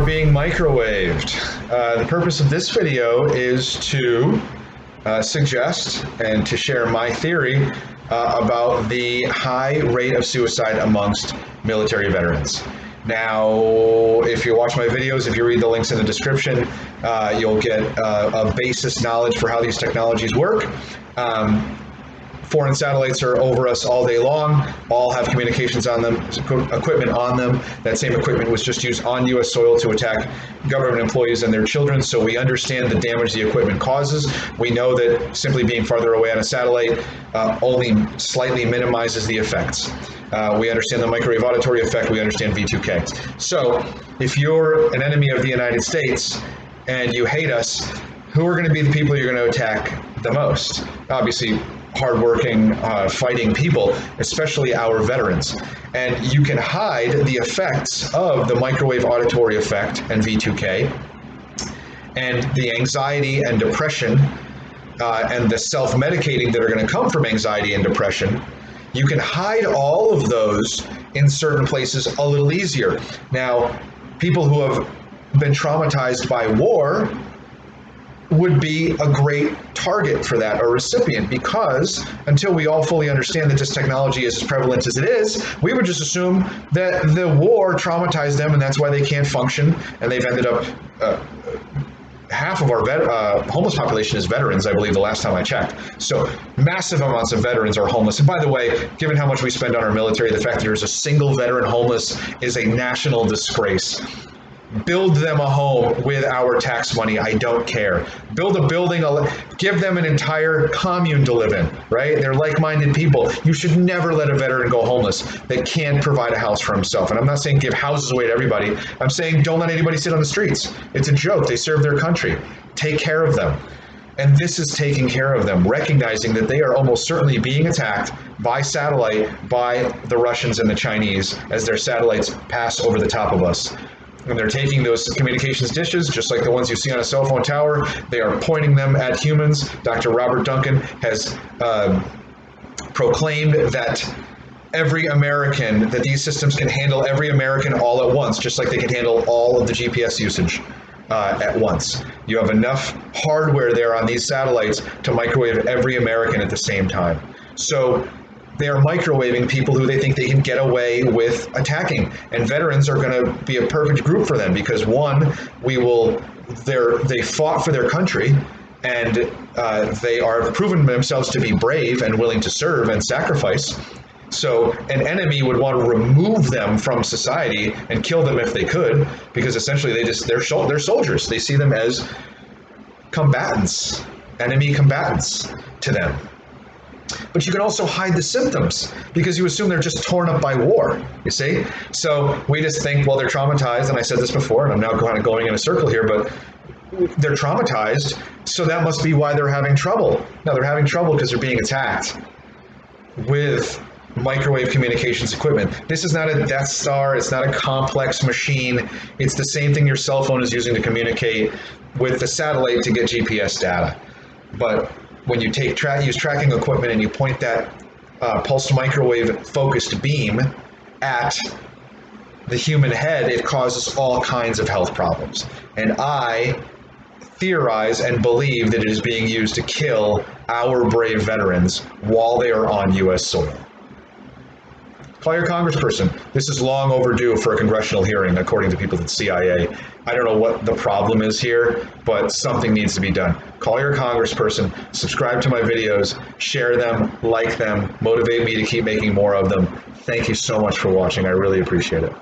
Being microwaved. The purpose of this video is to suggest and to share my theory about the high rate of suicide amongst military veterans. Now, if you watch my videos, if you read the links in the description, you'll get a basis knowledge for how these technologies work. Foreign satellites are over us all day long, all have communications on them, equipment on them. That same equipment was just used on US soil to attack government employees and their children, so we understand the damage the equipment causes. We know that simply being farther away on a satellite only slightly minimizes the effects. We understand the microwave auditory effect, we understand V2K. So if you're an enemy of the United States and you hate us, who are going to be the people you're going to attack the most? Obviously, hardworking, fighting people, especially our veterans. And you can hide the effects of the microwave auditory effect and V2K and the anxiety and depression and the self-medicating that are going to come from anxiety and depression. You can hide all of those in certain places a little easier. Now, people who have been traumatized by war would be a great target for that, or recipient, because until we all fully understand that this technology is as prevalent as it is, we would just assume that the war traumatized them and that's why they can't function, and they've ended up half of our homeless population is veterans, I believe, the last time I checked. So massive amounts of veterans are homeless. And by the way, given how much we spend on our military, the fact that there's a single veteran homeless is a national disgrace. Build them a home with our tax money. I don't care. Build a building, give them an entire commune to live in, right? They're like-minded people. You should never let a veteran go homeless that can't provide a house for himself. And I'm not saying give houses away to everybody. I'm saying don't let anybody sit on the streets. It's a joke. They serve their country. Take care of them. And this is taking care of them, recognizing that they are almost certainly being attacked by satellite by the Russians and the Chinese as their satellites pass over the top of us. And they're taking those communications dishes, just like the ones you see on a cell phone tower, they are pointing them at humans. Dr. Robert Duncan has proclaimed that that these systems can handle every American all at once, just like they can handle all of the GPS usage at once. You have enough hardware there on these satellites to microwave every American at the same time. So they are microwaving people who they think they can get away with attacking. And veterans are going to be a perfect group for them because, one, they fought for their country and they are proven themselves to be brave and willing to serve and sacrifice. So an enemy would want to remove them from society and kill them if they could, because essentially they're soldiers. They see them as combatants, enemy combatants to them. But you can also hide the symptoms because you assume they're just torn up by war, you see? So we just think, well, they're traumatized, and I said this before, and I'm now kind of going in a circle here, but they're traumatized, so that must be why they're having trouble. No, they're having trouble because they're being attacked with microwave communications equipment. This is not a Death Star, it's not a complex machine, it's the same thing your cell phone is using to communicate with the satellite to get GPS data. But when you use tracking equipment and you point that pulsed microwave focused beam at the human head, it causes all kinds of health problems. And I theorize and believe that it is being used to kill our brave veterans while they are on US soil. Call your congressperson. This is long overdue for a congressional hearing, according to people at the CIA. I don't know what the problem is here, but something needs to be done. Call your congressperson, subscribe to my videos, share them, like them, motivate me to keep making more of them. Thank you so much for watching. I really appreciate it.